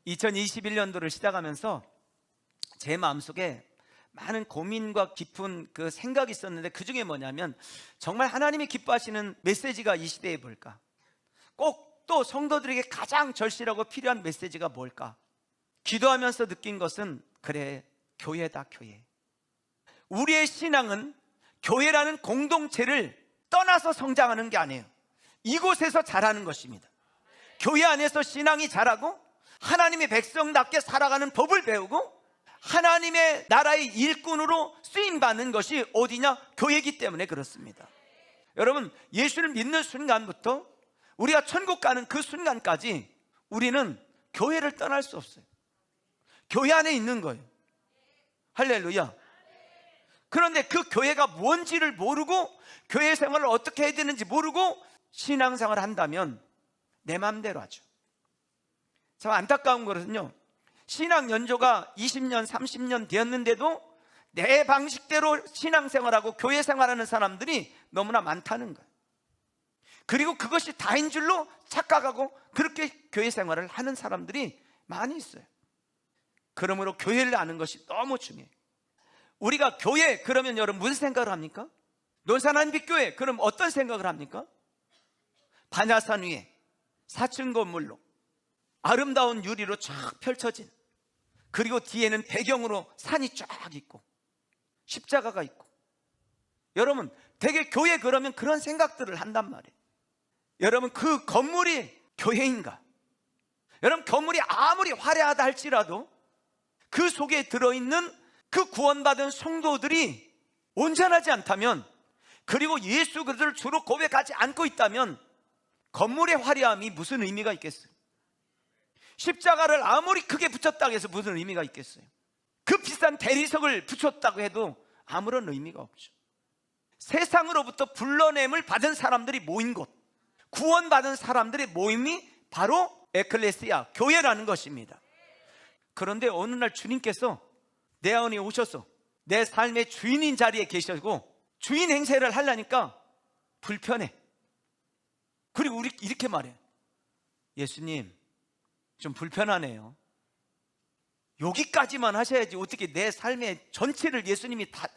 2021년도를 시작하면서 제 마음속에 많은 고민과 깊은 그 생각이 있었는데, 그 중에 뭐냐면, 정말 하나님이 기뻐하시는 메시지가 이 시대에 뭘까? 꼭 또 성도들에게 가장 절실하고 필요한 메시지가 뭘까? 기도하면서 느낀 것은, 그래, 교회다, 교회. 우리의 신앙은 교회라는 공동체를 떠나서 성장하는 게 아니에요. 이곳에서 자라는 것입니다. 교회 안에서 신앙이 자라고 하나님의 백성답게 살아가는 법을 배우고 하나님의 나라의 일꾼으로 쓰임받는 것이 어디냐? 교회이기 때문에 그렇습니다. 여러분, 예수를 믿는 순간부터 우리가 천국 가는 그 순간까지 우리는 교회를 떠날 수 없어요. 교회 안에 있는 거예요. 할렐루야. 그런데 그 교회가 뭔지를 모르고 교회 생활을 어떻게 해야 되는지 모르고 신앙생활을 한다면 내 마음대로 하죠. 참 안타까운 것은요, 신앙 연조가 20년, 30년 되었는데도 내 방식대로 신앙생활하고 교회 생활하는 사람들이 너무나 많다는 거예요. 그리고 그것이 다인 줄로 착각하고 그렇게 교회 생활을 하는 사람들이 많이 있어요. 그러므로 교회를 아는 것이 너무 중요해요. 우리가 교회 그러면 여러분 무슨 생각을 합니까? 논산한빛교회 그럼 어떤 생각을 합니까? 반야산 위에 4층 건물로 아름다운 유리로 쫙 펼쳐진, 그리고 뒤에는 배경으로 산이 쫙 있고 십자가가 있고. 여러분, 되게 교회 그러면 그런 생각들을 한단 말이에요. 여러분, 그 건물이 교회인가? 여러분, 건물이 아무리 화려하다 할지라도 그 속에 들어있는 그 구원받은 성도들이 온전하지 않다면, 그리고 예수 그리스도를 주로 고백하지 않고 있다면 건물의 화려함이 무슨 의미가 있겠어요? 십자가를 아무리 크게 붙였다고 해서 무슨 의미가 있겠어요? 그 비싼 대리석을 붙였다고 해도 아무런 의미가 없죠. 세상으로부터 불러냄을 받은 사람들이 모인 곳, 구원받은 사람들의 모임이 바로 에클레시아, 교회라는 것입니다. 그런데 어느 날 주님께서 내 안에 오셔서 내 삶의 주인인 자리에 계시고 주인 행세를 하려니까 불편해. 그리고 우리 이렇게 말해: 예수님, 좀 불편하네요. 여기까지만 하셔야지 어떻게 내 삶의 전체를 예수님이 다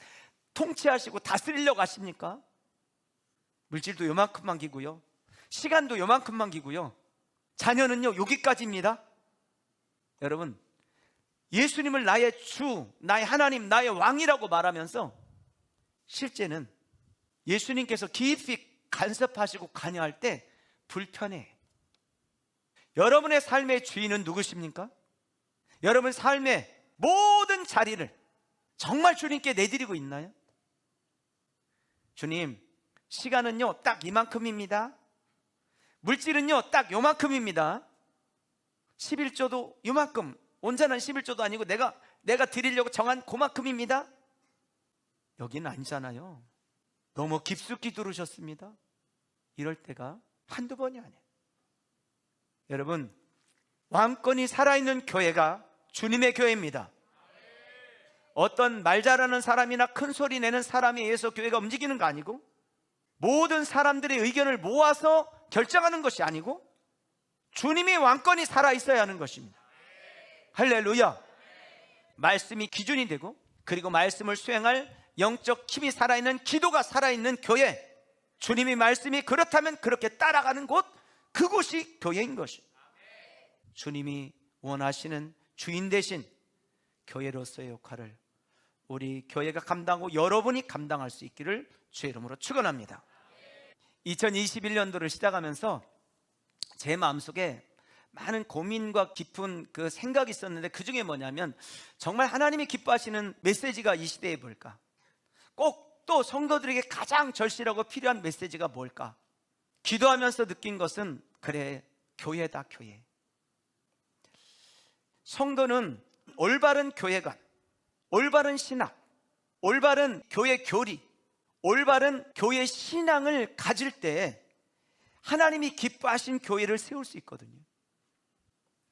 통치하시고 다스리려고 하십니까? 물질도 요만큼만 기고요, 시간도 요만큼만 기고요, 자녀는요 여기까지입니다. 여러분, 예수님을 나의 주, 나의 하나님, 나의 왕이라고 말하면서 실제는 예수님께서 깊이 간섭하시고 관여할 때 불편해. 여러분의 삶의 주인은 누구십니까? 여러분 삶의 모든 자리를 정말 주님께 내드리고 있나요? 주님, 시간은요 딱 이만큼입니다. 물질은요 딱 요만큼입니다. 11조도 요만큼, 온전한 11조도 아니고 내가 드리려고 정한 그만큼입니다. 여기는 아니잖아요. 너무 깊숙이 들으셨습니다. 이럴 때가 한두 번이 아니에요. 여러분, 왕권이 살아있는 교회가 주님의 교회입니다. 어떤 말 잘하는 사람이나 큰 소리 내는 사람에 의해서 교회가 움직이는 거 아니고, 모든 사람들의 의견을 모아서 결정하는 것이 아니고 주님의 왕권이 살아있어야 하는 것입니다. 할렐루야. 말씀이 기준이 되고, 그리고 말씀을 수행할 영적 힘이 살아있는, 기도가 살아있는 교회, 주님의 말씀이 그렇다면 그렇게 따라가는 곳, 그곳이 교회인 것입니다. 주님이 원하시는 주인 대신 교회로서의 역할을 우리 교회가 감당하고 여러분이 감당할 수 있기를 주의 이름으로 축원합니다. 2021년도를 시작하면서 제 마음속에 많은 고민과 깊은 그 생각이 있었는데, 그 중에 뭐냐면, 정말 하나님이 기뻐하시는 메시지가 이 시대에 뭘까? 꼭 또 성도들에게 가장 절실하고 필요한 메시지가 뭘까? 기도하면서 느낀 것은, 그래, 교회다, 교회. 성도는 올바른 교회관, 올바른 신학, 올바른 교회 교리, 올바른 교회 신앙을 가질 때 하나님이 기뻐하신 교회를 세울 수 있거든요.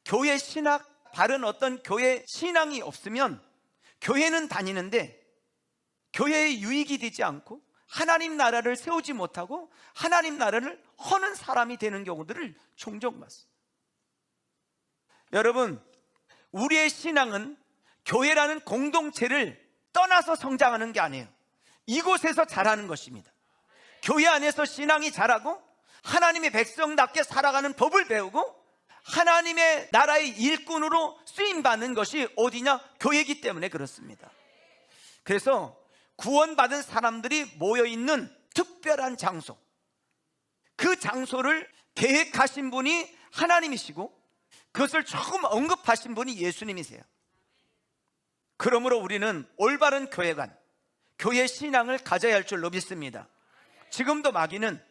교회 신학, 바른 어떤 교회 신앙이 없으면 교회는 다니는데 교회의 유익이 되지 않고 하나님 나라를 세우지 못하고 하나님 나라를 허는 사람이 되는 경우들을 종종 봤습니다. 여러분, 우리의 신앙은 교회라는 공동체를 떠나서 성장하는 게 아니에요. 이곳에서 자라는 것입니다. 교회 안에서 신앙이 자라고 하나님의 백성답게 살아가는 법을 배우고 하나님의 나라의 일꾼으로 쓰임받는 것이 어디냐? 교회이기 때문에 그렇습니다. 그래서 구원받은 사람들이 모여있는 특별한 장소, 그 장소를 계획하신 분이 하나님이시고 그것을 처음 언급하신 분이 예수님이세요. 그러므로 우리는 올바른 교회관, 교회 신앙을 가져야 할 줄로 믿습니다. 지금도 마귀는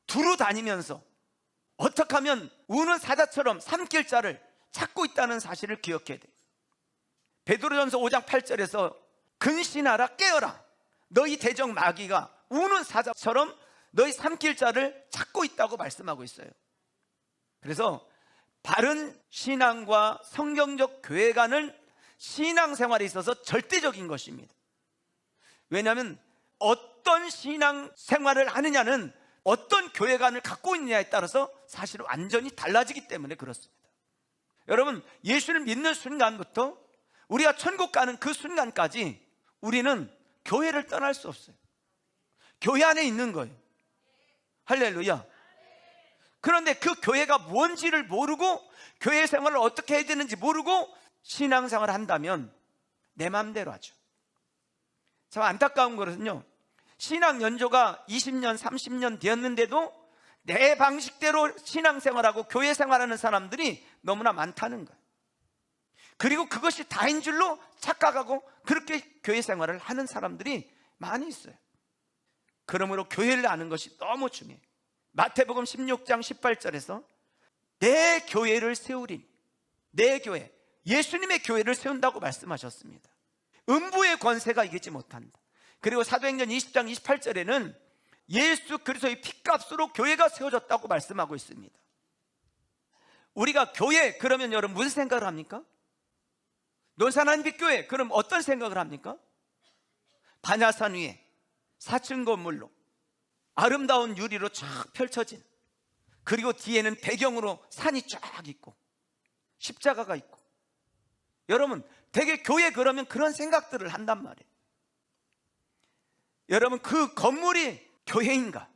두루 다니면서 어떻게 하면 우는 사자처럼 삼킬자를 찾고 있다는 사실을 기억해야 돼요. 베드로전서 5장 8절에서 근신하라, 깨어라, 너희 대적 마귀가 우는 사자처럼 너희 삼킬자를 찾고 있다고 말씀하고 있어요. 그래서 바른 신앙과 성경적 교회관은 신앙생활에 있어서 절대적인 것입니다. 왜냐하면 어떤 신앙생활을 하느냐는 어떤 교회관을 갖고 있느냐에 따라서 사실 완전히 달라지기 때문에 그렇습니다. 여러분, 예수를 믿는 순간부터 우리가 천국 가는 그 순간까지 우리는 교회를 떠날 수 없어요. 교회 안에 있는 거예요. 할렐루야. 그런데 그 교회가 뭔지를 모르고 교회 생활을 어떻게 해야 되는지 모르고 신앙생활을 한다면 내 마음대로 하죠. 참 안타까운 것은요, 신앙 연조가 20년, 30년 되었는데도 내 방식대로 신앙생활하고 교회 생활하는 사람들이 너무나 많다는 거예요. 그리고 그것이 다인 줄로 착각하고 그렇게 교회 생활을 하는 사람들이 많이 있어요. 그러므로 교회를 아는 것이 너무 중요해요. 마태복음 16장 18절에서 내 교회를 세우리니, 내 교회, 예수님의 교회를 세운다고 말씀하셨습니다. 음부의 권세가 이기지 못한다. 그리고 사도행전 20장 28절에는 예수 그리스도의 피값으로 교회가 세워졌다고 말씀하고 있습니다. 우리가 교회 그러면 여러분 무슨 생각을 합니까? 논산한빛교회 그럼 어떤 생각을 합니까? 반야산 위에 4층 건물로 아름다운 유리로 쫙 펼쳐진, 그리고 뒤에는 배경으로 산이 쫙 있고 십자가가 있고, 여러분 되게 교회 그러면 그런 생각들을 한단 말이에요. 여러분 그 건물이 교회인가?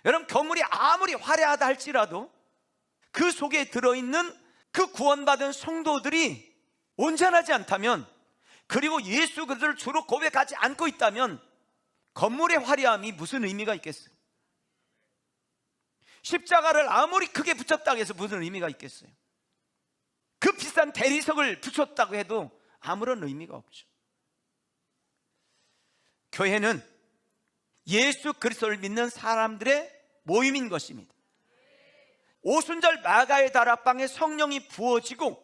여러분 건물이 아무리 화려하다 할지라도 그 속에 들어있는 그 구원받은 성도들이 온전하지 않다면, 그리고 예수 그리스도를 주로 고백하지 않고 있다면 건물의 화려함이 무슨 의미가 있겠어요? 십자가를 아무리 크게 붙였다고 해서 무슨 의미가 있겠어요? 그 비싼 대리석을 붙였다고 해도 아무런 의미가 없죠. 교회는 예수 그리스도를 믿는 사람들의 모임인 것입니다. 오순절 마가의 다락방에 성령이 부어지고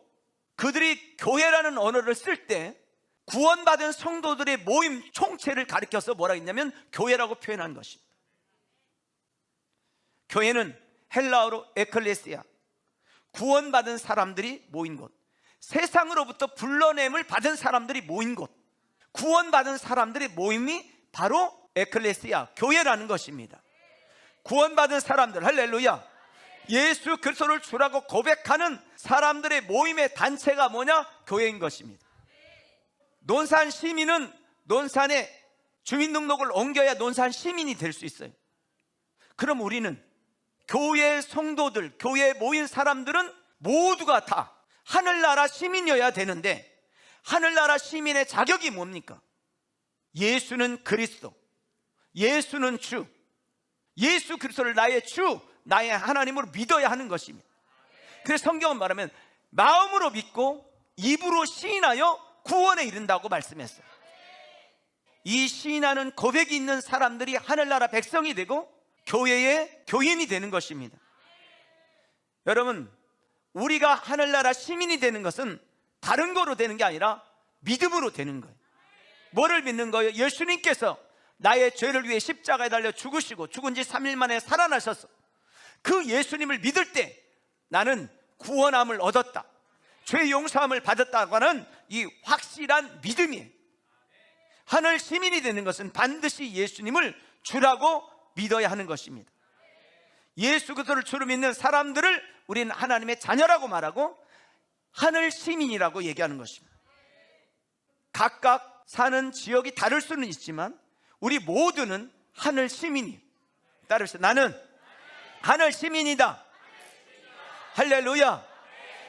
그들이 교회라는 언어를 쓸 때 구원받은 성도들의 모임 총체를 가리켜서 뭐라 했냐면 교회라고 표현한 것입니다. 교회는 헬라어로 에클레시아, 구원받은 사람들이 모인 곳, 세상으로부터 불러냄을 받은 사람들이 모인 곳, 구원받은 사람들의 모임이 바로 에클레시아, 교회라는 것입니다. 구원받은 사람들, 할렐루야, 예수 그리스도를 주라고 고백하는 사람들의 모임의 단체가 뭐냐? 교회인 것입니다. 논산 시민은 논산에 주민등록을 옮겨야 논산 시민이 될 수 있어요. 그럼 우리는 교회 성도들, 교회에 모인 사람들은 모두가 다 하늘나라 시민이어야 되는데, 하늘나라 시민의 자격이 뭡니까? 예수는 그리스도, 예수는 주, 예수 그리스도를 나의 주, 나의 하나님으로 믿어야 하는 것입니다. 그래서 성경은 말하면 마음으로 믿고 입으로 시인하여 구원에 이른다고 말씀했어요. 이 시인하는 고백이 있는 사람들이 하늘나라 백성이 되고 교회의 교인이 되는 것입니다. 여러분, 우리가 하늘나라 시민이 되는 것은 다른 거로 되는 게 아니라 믿음으로 되는 거예요. 뭐를 믿는 거예요? 예수님께서 나의 죄를 위해 십자가에 달려 죽으시고 죽은 지 3일 만에 살아나셔서 그 예수님을 믿을 때 나는 구원함을 얻었다, 죄 용서함을 받았다고 하는 이 확실한 믿음이에요. 하늘 시민이 되는 것은 반드시 예수님을 주라고 믿어야 하는 것입니다. 예수 그리스도를 주로 믿는 사람들을 우리는 하나님의 자녀라고 말하고, 하늘 시민이라고 얘기하는 것입니다. 각각 사는 지역이 다를 수는 있지만 우리 모두는 하늘 시민이에요. 따르시죠. 나는 하늘 시민이다. 할렐루야.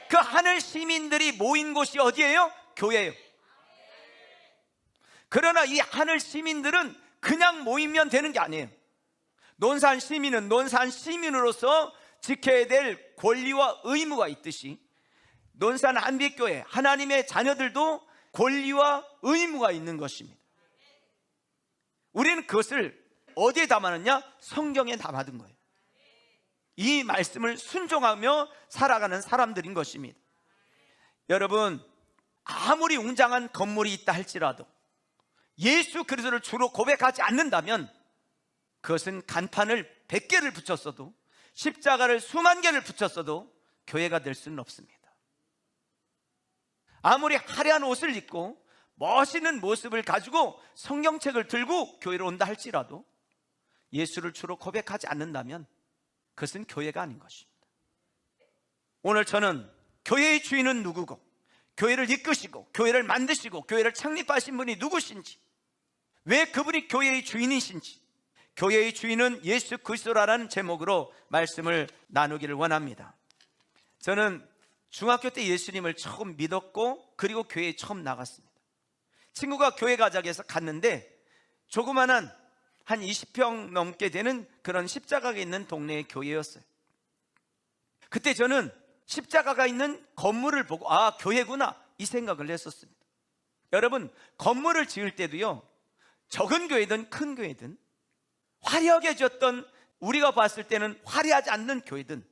그 하늘 시민들이 모인 곳이 어디예요? 교회예요. 그러나 이 하늘 시민들은 그냥 모이면 되는 게 아니에요. 논산 시민은 논산 시민으로서 지켜야 될 권리와 의무가 있듯이 논산 한빛교회 하나님의 자녀들도 권리와 의무가 있는 것입니다. 우리는 그것을 어디에 담아놨냐? 성경에 담아둔 거예요. 이 말씀을 순종하며 살아가는 사람들인 것입니다. 여러분, 아무리 웅장한 건물이 있다 할지라도 예수 그리스도를 주로 고백하지 않는다면 그것은 간판을 100개를 붙였어도 십자가를 수만 개를 붙였어도 교회가 될 수는 없습니다. 아무리 화려한 옷을 입고 멋있는 모습을 가지고 성경책을 들고 교회로 온다 할지라도 예수를 주로 고백하지 않는다면 그것은 교회가 아닌 것입니다. 오늘 저는 교회의 주인은 누구고 교회를 이끄시고 교회를 만드시고 교회를 창립하신 분이 누구신지, 왜 그분이 교회의 주인이신지, 교회의 주인은 예수 그리스도라는 제목으로 말씀을 나누기를 원합니다. 저는 중학교 때 예수님을 처음 믿었고 그리고 교회에 처음 나갔습니다. 친구가 교회 가자고 해서 갔는데 조그만한 한 20평 넘게 되는 그런 십자가가 있는 동네의 교회였어요. 그때 저는 십자가가 있는 건물을 보고 아, 교회구나 이 생각을 했었습니다. 여러분, 건물을 지을 때도요, 적은 교회든 큰 교회든 화려하게 지었던, 우리가 봤을 때는 화려하지 않는 교회든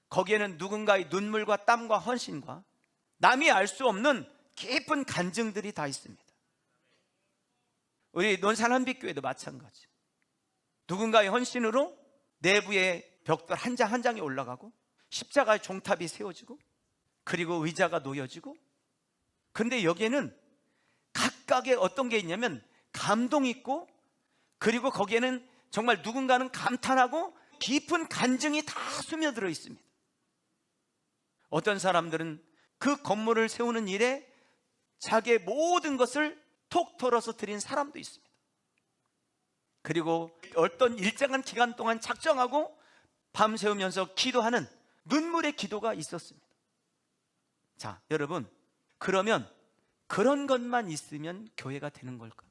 거기에는 누군가의 눈물과 땀과 헌신과 남이 알 수 없는 깊은 간증들이 다 있습니다. 우리 논산 한빛교회도 마찬가지. 누군가의 헌신으로 내부의 벽돌 한 장 한 장이 올라가고 십자가의 종탑이 세워지고 그리고 의자가 놓여지고, 근데 여기에는 각각의 어떤 게 있냐면 감동이 있고 그리고 거기에는 정말 누군가는 감탄하고 깊은 간증이 다 스며들어 있습니다. 어떤 사람들은 그 건물을 세우는 일에 자기의 모든 것을 톡 털어서 드린 사람도 있습니다. 그리고 어떤 일정한 기간 동안 작정하고 밤새우면서 기도하는 눈물의 기도가 있었습니다. 자, 여러분, 그러면 그런 것만 있으면 교회가 되는 걸까?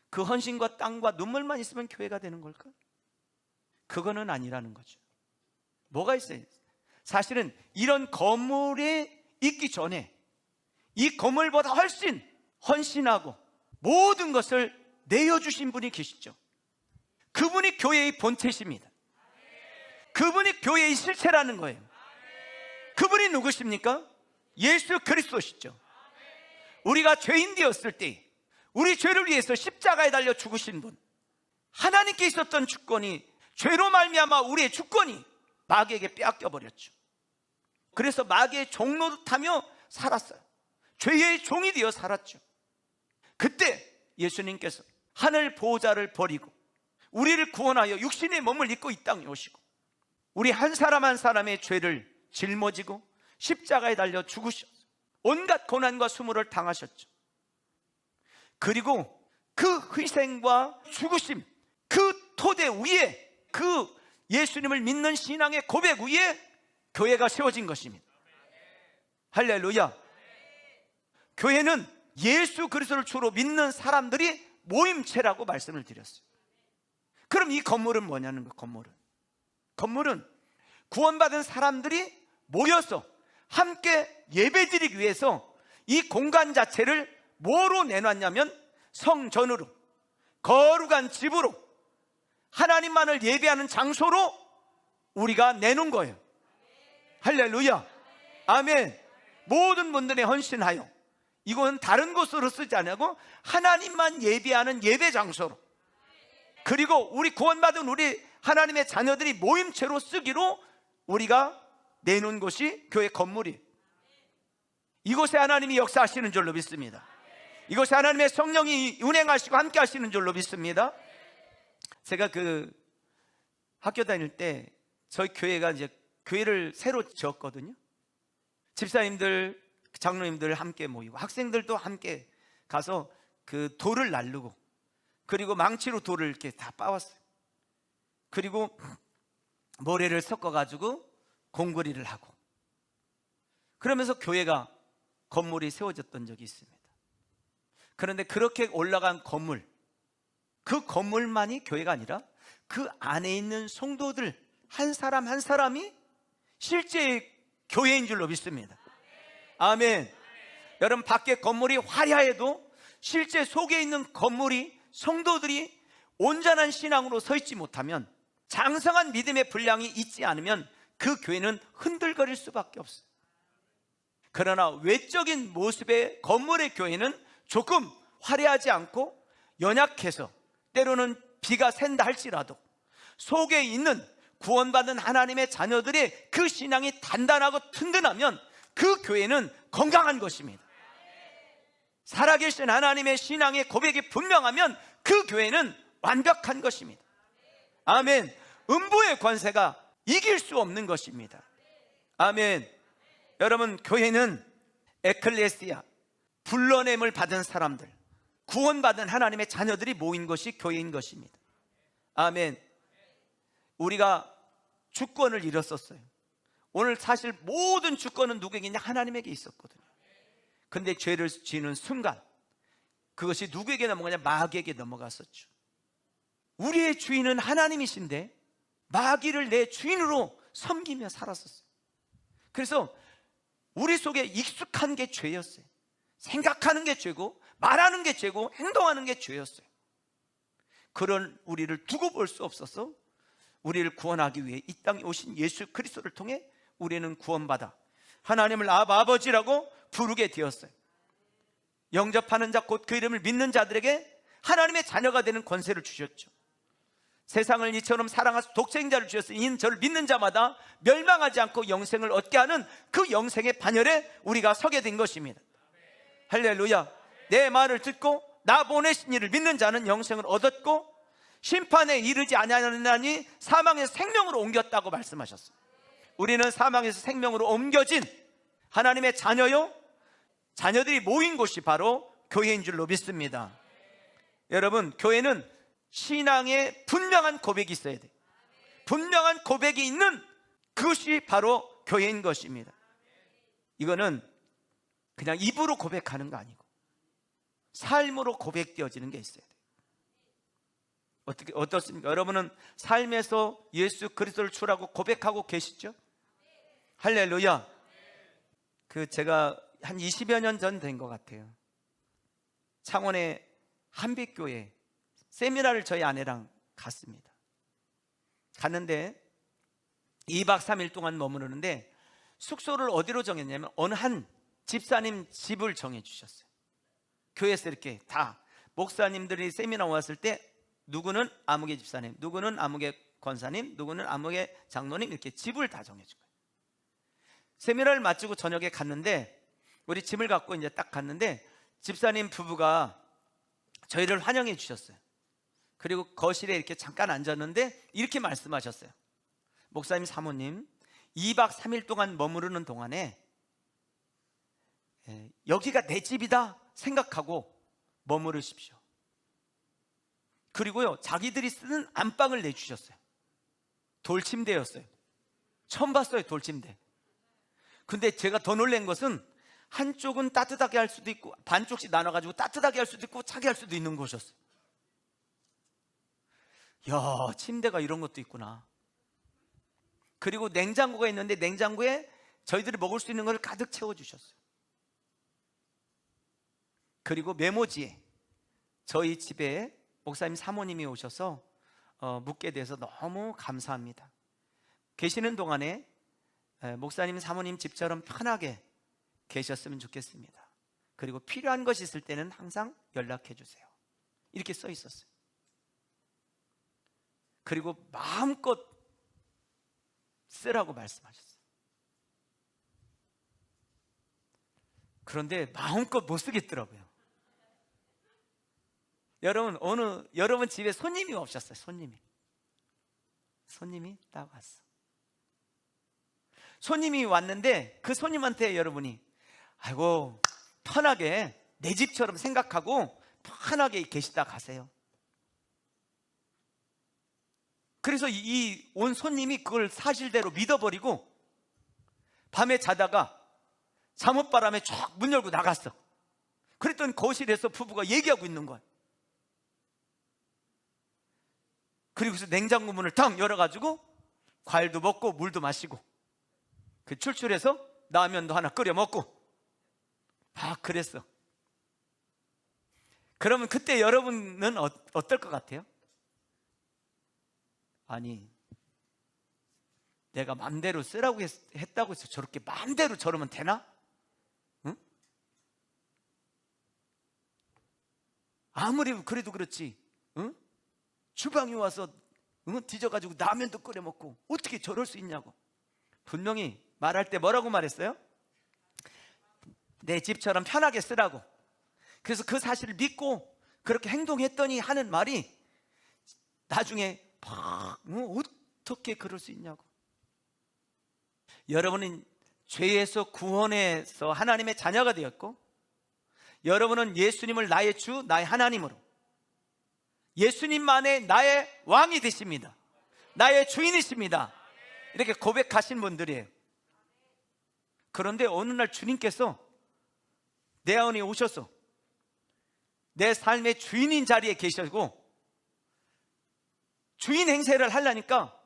그 헌신과 땀과 눈물만 있으면 교회가 되는 걸까? 그거는 아니라는 거죠. 뭐가 있어요? 사실은 이런 건물이 있기 전에 이 건물보다 훨씬 헌신하고 모든 것을 내어주신 분이 계시죠. 그분이 교회의 본체십니다. 그분이 교회의 실체라는 거예요. 그분이 누구십니까? 예수 그리스도시죠. 우리가 죄인 되었을 때 우리 죄를 위해서 십자가에 달려 죽으신 분, 하나님께 있었던 주권이 죄로 말미암아 우리의 주권이 마귀에게 빼앗겨 버렸죠. 그래서 마귀의 종노릇하며 살았어요. 죄의 종이 되어 살았죠. 그때 예수님께서 하늘 보호자를 버리고 우리를 구원하여 육신의 몸을 입고 이 땅에 오시고 우리 한 사람 한 사람의 죄를 짊어지고 십자가에 달려 죽으셔서 온갖 고난과 수모를 당하셨죠. 그리고 그 희생과 죽으심, 그 토대 위에, 그 예수님을 믿는 신앙의 고백 위에 교회가 세워진 것입니다. 할렐루야. 교회는 예수 그리스도를 주로 믿는 사람들이 모임체라고 말씀을 드렸어요. 그럼 이 건물은 뭐냐는 거예요. 건물은 구원받은 사람들이 모여서 함께 예배드리기 위해서 이 공간 자체를 뭐로 내놨냐면 성전으로, 거룩한 집으로, 하나님만을 예배하는 장소로 우리가 내놓은 거예요. 할렐루야. 아멘. 모든 분들이 헌신하여 이건 다른 곳으로 쓰지 않고 하나님만 예배하는 예배 장소로, 그리고 우리 구원받은 우리 하나님의 자녀들이 모임체로 쓰기로 우리가 내놓은 곳이 교회 건물이, 이곳에 하나님이 역사하시는 줄로 믿습니다. 이곳에 하나님의 성령이 운행하시고 함께 하시는 줄로 믿습니다. 제가 그 학교 다닐 때 저희 교회가 이제 교회를 새로 지었거든요. 집사님들, 장로님들 함께 모이고 학생들도 함께 가서 그 돌을 날르고, 그리고 망치로 돌을 이렇게 다 빻았어요. 그리고 모래를 섞어가지고 공구리를 하고, 그러면서 교회가 건물이 세워졌던 적이 있습니다. 그런데 그렇게 올라간 건물, 그 건물만이 교회가 아니라 그 안에 있는 성도들 한 사람 한 사람이 실제 교회인 줄로 믿습니다. 아멘. 여러분, 밖에 건물이 화려해도 실제 속에 있는 건물이, 성도들이 온전한 신앙으로 서 있지 못하면, 장성한 믿음의 분량이 있지 않으면 그 교회는 흔들거릴 수밖에 없어요. 그러나 외적인 모습의 건물의 교회는 조금 화려하지 않고 연약해서 때로는 비가 샌다 할지라도 속에 있는 구원받은 하나님의 자녀들의 그 신앙이 단단하고 튼튼하면 그 교회는 건강한 것입니다. 살아계신 하나님의 신앙의 고백이 분명하면 그 교회는 완벽한 것입니다. 아멘. 음부의 권세가 이길 수 없는 것입니다. 아멘. 여러분, 교회는 에클레시아, 불러냄을 받은 사람들, 구원받은 하나님의 자녀들이 모인 것이 교회인 것입니다. 아멘. 우리가 주권을 잃었었어요. 오늘 사실 모든 주권은 누구에게 있냐? 하나님에게 있었거든요. 근데 죄를 지는 순간 그것이 누구에게 넘어가냐? 마귀에게 넘어갔었죠. 우리의 주인은 하나님이신데 마귀를 내 주인으로 섬기며 살았었어요. 그래서 우리 속에 익숙한 게 죄였어요. 생각하는 게 죄고, 말하는 게 죄고, 행동하는 게 죄였어요. 그런 우리를 두고 볼 수 없어서 우리를 구원하기 위해 이 땅에 오신 예수 그리스도를 통해 우리는 구원받아 하나님을 아버지라고 부르게 되었어요. 영접하는 자, 곧 그 이름을 믿는 자들에게 하나님의 자녀가 되는 권세를 주셨죠. 세상을 이처럼 사랑하사 독생자를 주셨으니 이는 저를 믿는 자마다 멸망하지 않고 영생을 얻게 하는 그 영생의 반열에 우리가 서게 된 것입니다. 할렐루야. 내 말을 듣고 나 보내신 이를 믿는 자는 영생을 얻었고 심판에 이르지 아니하나니 사망에서 생명으로 옮겼다고 말씀하셨어요. 우리는 사망에서 생명으로 옮겨진 하나님의 자녀요, 자녀들이 모인 곳이 바로 교회인 줄로 믿습니다. 여러분, 교회는 신앙의 분명한 고백이 있어야 돼요. 분명한 고백이 있는 그것이 바로 교회인 것입니다. 이거는 그냥 입으로 고백하는 거 아니고 삶으로 고백되어지는 게 있어야 돼요. 어떻습니까? 여러분은 삶에서 예수 그리스도를 주라고 고백하고 계시죠? 할렐루야. 제가 한 20여 년 전 된 것 같아요. 창원의 한빛교회 세미나를 저희 아내랑 갔습니다. 갔는데 2박 3일 동안 머무르는데 숙소를 어디로 정했냐면 어느 한 집사님 집을 정해 주셨어요. 교회에서 이렇게 다 목사님들이 세미나 왔을 때 누구는 아무개 집사님, 누구는 아무개 권사님, 누구는 아무개 장로님, 이렇게 집을 다 정해준 거예요. 세미나를 마치고 저녁에 갔는데 우리 짐을 갖고 이제 딱 갔는데 집사님 부부가 저희를 환영해 주셨어요. 그리고 거실에 이렇게 잠깐 앉았는데 이렇게 말씀하셨어요. 목사님, 사모님, 2박 3일 동안 머무르는 동안에 여기가 내 집이다 생각하고 머무르십시오. 그리고요, 자기들이 쓰는 안방을 내주셨어요. 돌침대였어요. 처음 봤어요, 돌침대. 근데 제가 더 놀란 것은 한쪽은 따뜻하게 할 수도 있고 반쪽씩 나눠가지고 따뜻하게 할 수도 있고 차게 할 수도 있는 곳이었어요. 야, 침대가 이런 것도 있구나. 그리고 냉장고가 있는데 냉장고에 저희들이 먹을 수 있는 걸 가득 채워주셨어요. 그리고 메모지에 저희 집에 목사님 사모님이 오셔서 묵게 돼서 너무 감사합니다. 계시는 동안에 목사님 사모님 집처럼 편하게 계셨으면 좋겠습니다. 그리고 필요한 것이 있을 때는 항상 연락해 주세요. 이렇게 써 있었어요. 그리고 마음껏 쓰라고 말씀하셨어요. 그런데 마음껏 못 쓰겠더라고요. 여러분 집에 손님이 오셨어요. 손님이 딱 왔어. 손님이 왔는데 그 손님한테 여러분이 아이고 편하게 내 집처럼 생각하고 편하게 계시다 가세요. 그래서 이 온 손님이 그걸 사실대로 믿어버리고 밤에 자다가 잠옷바람에 쫙 문 열고 나갔어. 그랬더니 거실에서 부부가 얘기하고 있는 거야. 그리고서 냉장고 문을 탁 열어가지고 과일도 먹고 물도 마시고 그 출출해서 라면도 하나 끓여 먹고 막 그랬어. 그러면 그때 여러분은 어떨 것 같아요? 아니, 내가 맘대로 쓰라고 했다고 해서 저렇게 맘대로 저러면 되나? 응? 아무리 그래도 그렇지, 응? 주방에 와서 뒤져가지고 라면도 끓여 먹고 어떻게 저럴 수 있냐고. 분명히 말할 때 뭐라고 말했어요? 내 집처럼 편하게 쓰라고. 그래서 그 사실을 믿고 그렇게 행동했더니 하는 말이 나중에 어떻게 그럴 수 있냐고. 여러분은 죄에서 구원해서 하나님의 자녀가 되었고, 여러분은 예수님을 나의 주, 나의 하나님으로, 예수님만의 나의 왕이 되십니다. 나의 주인이십니다. 이렇게 고백하신 분들이에요. 그런데 어느 날 주님께서 내 안에 오셔서 내 삶의 주인인 자리에 계시고 주인 행세를 하려니까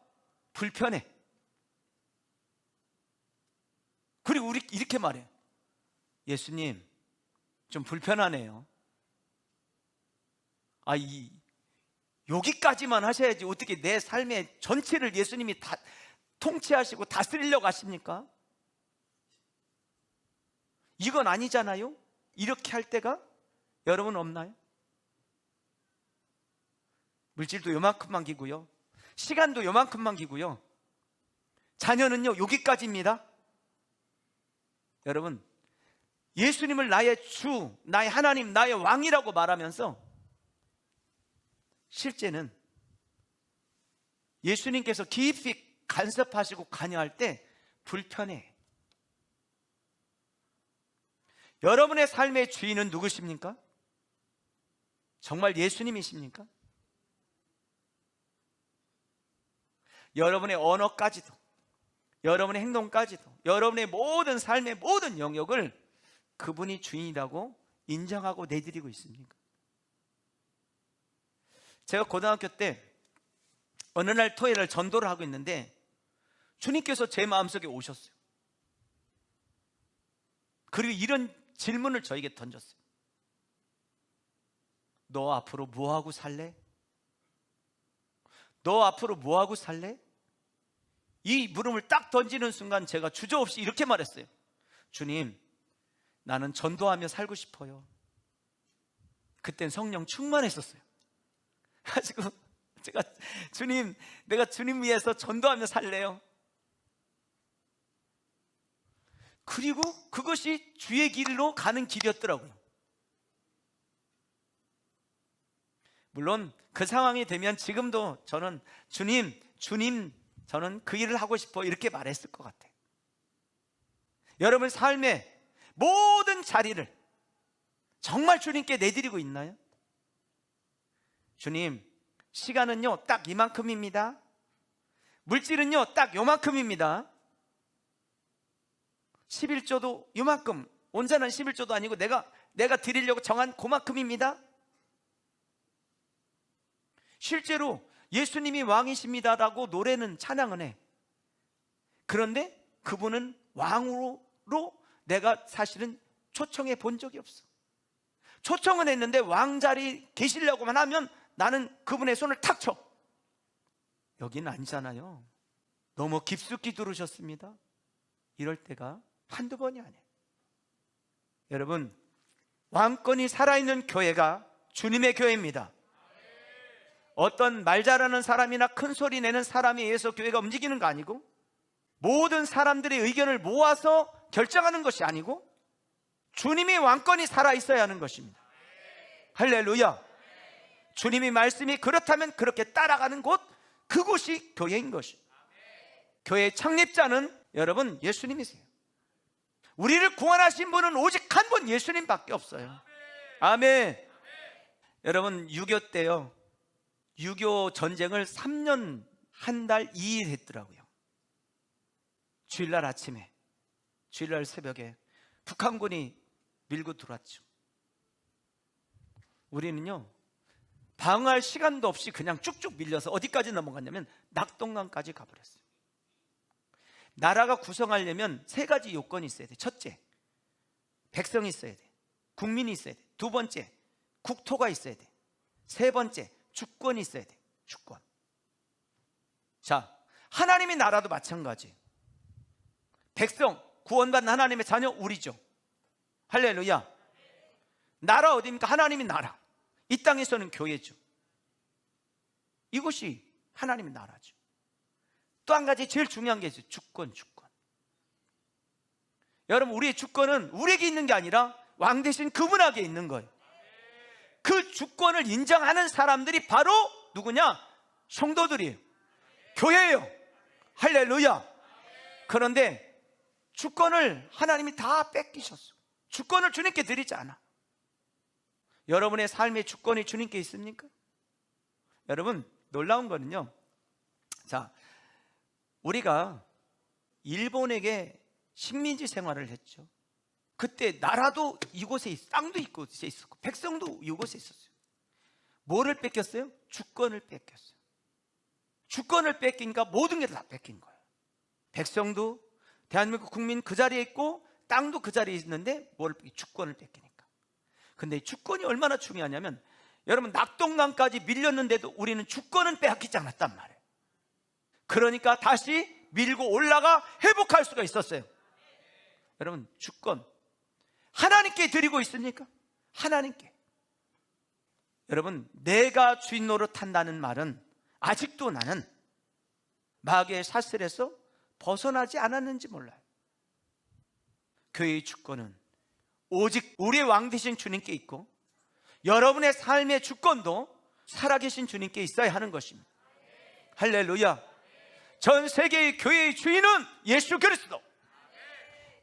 불편해. 그리고 우리 이렇게 말해요. 예수님, 좀 불편하네요. 여기까지만 하셔야지 어떻게 내 삶의 전체를 예수님이 다 통치하시고 다스리려고 하십니까? 이건 아니잖아요. 이렇게 할 때가 여러분 없나요? 물질도 요만큼만 기고요, 시간도 요만큼만 기고요, 자녀는요 여기까지입니다. 여러분, 예수님을 나의 주, 나의 하나님, 나의 왕이라고 말하면서 실제는 예수님께서 깊이 간섭하시고 관여할 때 불편해. 여러분의 삶의 주인은 누구십니까? 정말 예수님이십니까? 여러분의 언어까지도, 여러분의 행동까지도, 여러분의 모든 삶의 모든 영역을 그분이 주인이라고 인정하고 내드리고 있습니까? 제가 고등학교 때 어느 날 토요일을 전도를 하고 있는데 주님께서 제 마음속에 오셨어요. 그리고 이런 질문을 저에게 던졌어요. 너 앞으로 뭐하고 살래? 너 앞으로 뭐하고 살래? 이 물음을 딱 던지는 순간 제가 주저없이 이렇게 말했어요. 주님, 나는 전도하며 살고 싶어요. 그땐 성령 충만했었어요. 가지고 제가 주님, 내가 주님 위해서 전도하며 살래요. 그리고 그것이 주의 길로 가는 길이었더라고요. 물론 그 상황이 되면 지금도 저는 주님, 저는 그 일을 하고 싶어 이렇게 말했을 것 같아요. 여러분 삶의 모든 자리를 정말 주님께 내드리고 있나요? 주님, 시간은요 딱 이만큼입니다. 물질은요 딱 요만큼입니다. 11조도 요만큼, 온전한 11조도 아니고 내가 드리려고 정한 그만큼입니다. 실제로 예수님이 왕이십니다라고 노래는 찬양은 해. 그런데 그분은 왕으로 내가 사실은 초청해 본 적이 없어. 초청은 했는데 왕자리 계시려고만 하면 나는 그분의 손을 탁 쳐. 여기는 아니잖아요. 너무 깊숙이 들으셨습니다. 이럴 때가 한두 번이 아니에요. 여러분, 왕권이 살아있는 교회가 주님의 교회입니다. 어떤 말 잘하는 사람이나 큰 소리 내는 사람에 의해서 교회가 움직이는 거 아니고, 모든 사람들의 의견을 모아서 결정하는 것이 아니고 주님의 왕권이 살아있어야 하는 것입니다. 할렐루야. 주님의 말씀이 그렇다면 그렇게 따라가는 곳, 그곳이 교회인 것입니다. 교회의 창립자는 여러분, 예수님이세요. 우리를 구원하신 분은 오직 한 분, 예수님밖에 없어요. 아멘. 여러분, 6.25 때요, 6.25 전쟁을 3년 1달 2일 했더라고요. 주일날 아침에, 주일날 새벽에 북한군이 밀고 들어왔죠. 우리는요, 방어할 시간도 없이 그냥 쭉쭉 밀려서 어디까지 넘어갔냐면 낙동강까지 가버렸어요. 나라가 구성하려면 3가지 요건이 있어야 돼. 첫째, 백성이 있어야 돼. 국민이 있어야 돼. 두 번째, 국토가 있어야 돼. 세 번째, 주권이 있어야 돼. 주권. 자, 하나님의 나라도 마찬가지. 백성, 구원받는 하나님의 자녀, 우리죠. 할렐루야. 나라 어디입니까? 하나님의 나라. 이 땅에서는 교회죠. 이것이 하나님의 나라죠. 또 한 가지 제일 중요한 게 있어요. 주권. 여러분, 우리의 주권은 우리에게 있는 게 아니라 왕 대신 그분에게 있는 거예요. 그 주권을 인정하는 사람들이 바로 누구냐? 성도들이에요. 교회예요. 할렐루야. 그런데 주권을 하나님이 다 뺏기셨어요. 주권을 주님께 드리지 않아. 여러분의 삶의 주권이 주님께 있습니까? 여러분, 놀라운 거는요, 자, 우리가 일본에게 식민지 생활을 했죠. 그때 나라도 이곳에 있었고, 땅도 이곳에 있었고, 백성도 이곳에 있었어요. 뭐를 뺏겼어요? 주권을 뺏겼어요. 주권을 뺏기니까 모든 게 다 뺏긴 거예요. 백성도, 대한민국 국민 그 자리에 있고, 땅도 그 자리에 있는데 주권을 뺏기니까. 근데 주권이 얼마나 중요하냐면, 여러분, 낙동강까지 밀렸는데도 우리는 주권은 빼앗기지 않았단 말이에요. 그러니까 다시 밀고 올라가 회복할 수가 있었어요. 여러분, 주권 하나님께 드리고 있습니까? 하나님께. 여러분, 내가 주인 노릇한다는 말은 아직도 나는 마귀의 사슬에서 벗어나지 않았는지 몰라요. 교회의 주권은 오직 우리의 왕 되신 주님께 있고, 여러분의 삶의 주권도 살아계신 주님께 있어야 하는 것입니다. 할렐루야. 전 세계의 교회의 주인은 예수 그리스도.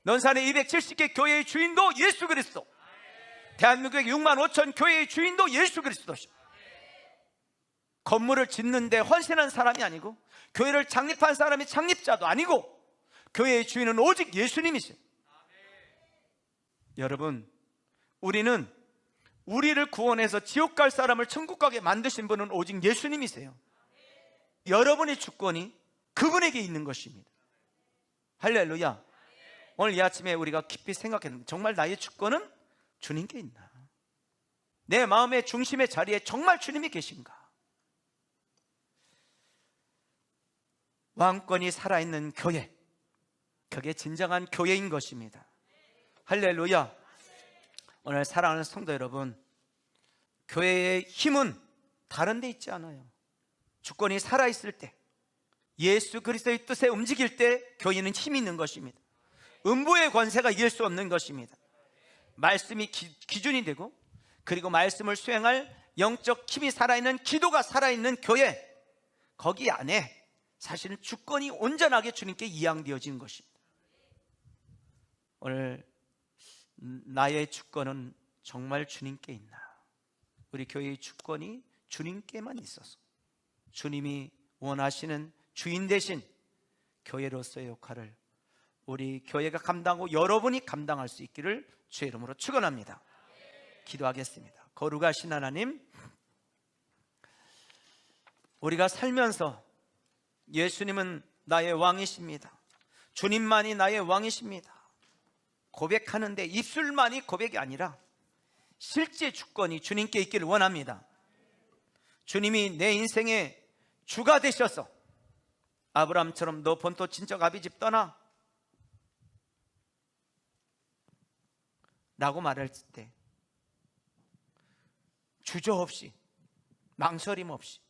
논산의 270개 교회의 주인도 예수 그리스도. 대한민국의 6만 5천 교회의 주인도 예수 그리스도십니다. 건물을 짓는데 헌신한 사람이 아니고, 교회를 창립한 사람이 창립자도 아니고, 교회의 주인은 오직 예수님이세요. 여러분, 우리는 우리를 구원해서 지옥 갈 사람을 천국 가게 만드신 분은 오직 예수님이세요. 여러분의 주권이 그분에게 있는 것입니다. 할렐루야. 오늘 이 아침에 우리가 깊이 생각했는데, 정말 나의 주권은 주님께 있나? 내 마음의 중심의 자리에 정말 주님이 계신가? 왕권이 살아있는 교회, 그게 진정한 교회인 것입니다. 할렐루야. 오늘 사랑하는 성도 여러분, 교회의 힘은 다른 데 있지 않아요. 주권이 살아있을 때, 예수 그리스도의 뜻에 움직일 때 교회는 힘이 있는 것입니다. 음부의 권세가 이길 수 없는 것입니다. 말씀이 기준이 되고, 그리고 말씀을 수행할 영적 힘이 살아있는, 기도가 살아있는 교회, 거기 안에 사실은 주권이 온전하게 주님께 이양되어진 것입니다. 오늘 나의 주권은 정말 주님께 있나? 우리 교회의 주권이 주님께만 있어서 주님이 원하시는 주인 대신 교회로서의 역할을 우리 교회가 감당하고 여러분이 감당할 수 있기를 주의 이름으로 축원합니다. 기도하겠습니다. 거룩하신 하나님, 우리가 살면서 예수님은 나의 왕이십니다, 주님만이 나의 왕이십니다 고백하는데 입술만이 고백이 아니라 실제 주권이 주님께 있기를 원합니다. 주님이 내 인생의 주가 되셔서 아브라함처럼 너 본토 친척 아비 집 떠나 라고 말했을 때 주저없이, 망설임 없이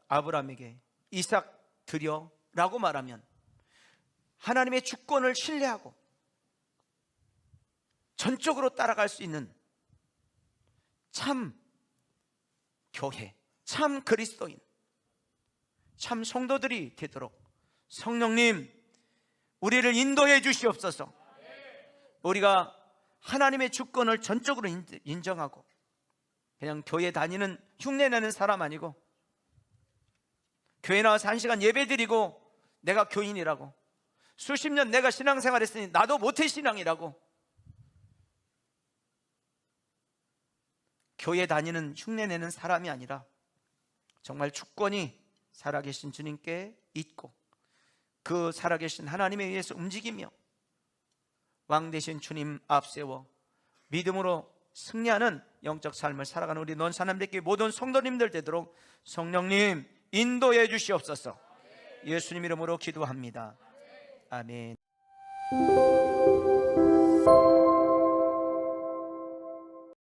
아브라함에게 이삭 드려 라고 말하면 하나님의 주권을 신뢰하고 전적으로 따라갈 수 있는 참 교회, 참 그리스도인, 참 성도들이 되도록 성령님 우리를 인도해 주시옵소서. 우리가 하나님의 주권을 전적으로 인정하고 그냥 교회 다니는 흉내내는 사람 아니고, 교회 나와서 1시간 예배 드리고 내가 교인이라고, 수십 년 내가 신앙생활 했으니 나도 모태신앙이라고, 교회 다니는 흉내내는 사람이 아니라 정말 주권이 살아계신 주님께 있고 그 살아계신 하나님에 의해서 움직이며 왕 되신 주님 앞세워 믿음으로 승리하는 영적 삶을 살아가는 우리 논산함대교회 모든 성도님들 되도록 성령님 인도해 주시옵소서. 예수님 이름으로 기도합니다. 아멘.